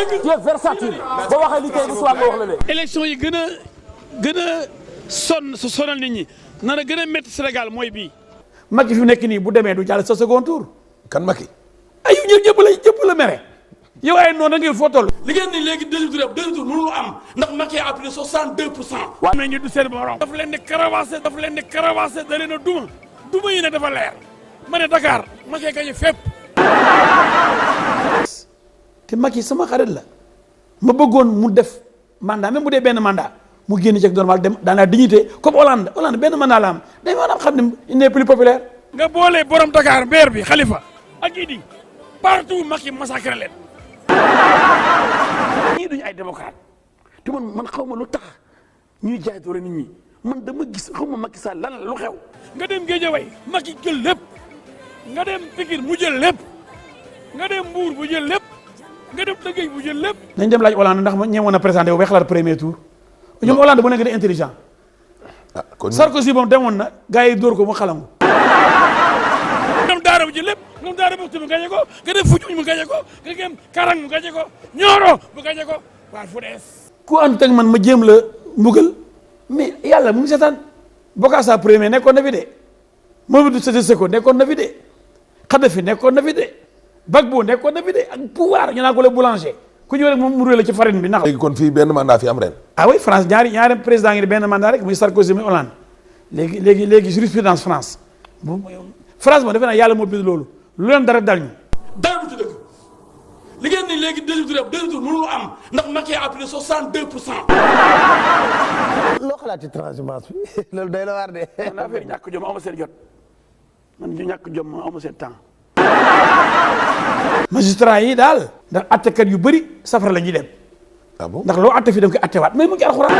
tu es versatile boo waxee li tey bu soir nga wax la lee. élection yi gën a sonal nit ñi nar a gën a métti Sénégal mooy bii. Macky fi mu nekk nii bu demee du jàll sa second tour. kan Macky. ay ñëpp la mere. yow ay noonu da ngeen foo toll. li ngeen ni léegi deuxième tour mënul am ndax Macky a appuyé 62%. waaw mais ñu du seen borom. dafa leen di karawaase da leen a duma yi ne dafa leer ma ne Dakar Macky gañe fépp. te Macky sama xarit la ma bëggoon mu def mandat même bu dee benn mandat mu génn ci normal dem dans la dignité comme Hollande benn mandat la am day maanaam xam ne il n'est plus populaire. nga boole borom Dakar maire bi Khalifa ak Idi partout Macky massacré leen. ñii duñu ay démocrate te man xaw ma lu tax ñuy jaay doole nit ñi man dama gis xaw ma Macky Sall lan la lu xew. nga dem Guédiawaye Macky jël lépp nga dem Pikine mu jël lépp nga dem Mbour bu jël lépp nga dem Tëngéej bu jël lépp. nañ dem laaj Hollande ndax ñeemoon a présenté wu ba xalaat premier tour. ñoom Hollande bu nekk di intelligent. kon Sarkozy moom demoon na gars yi dóor ko mu xalangu. ñoom Daara bu jël lépp ñoom Daara bu mu gañe ko nga dem Foundiougne mu gañe ko nga dem Karang mu gañe ko Nioro mu gañe ko waaw fu dees. ku ànd ak man ma jéem la mbugal mais yàlla mu ngi seetaan Bokassa premier nekkoon na fi de Mobutu Sese Seko nekkoon na fi de Kadhafi nekkoon na fi de Gbagbo nekkoon na fi de ak pouvoir ñu naan ko le boulanger ku ñëw rek moom mu réer ci farine bi nax. léegi kon fii benn mandat fi am ren. ah oui France ñaari président ngi di benn mandat rek muy Sarkozy muy Hollande léegi jurisprudence France France moom defe naa yàlla moo bind loolu lu leen dara dal ñu. dara du ci dëgg li ngeen ni léegi deuxième tour mënul am ndax Macky a appuyé 62%. loo xalaat ci transhumance bi loolu day la war de. man affaire ñàkk jom amu seen jot man ñu ñàkk jom amu seen temps. magistrat yi daal ndax attekat yu bëri safara la ñuy dem. ah bon ndax loo atte fi da nga koy attewaat mais mu ngi alxuraan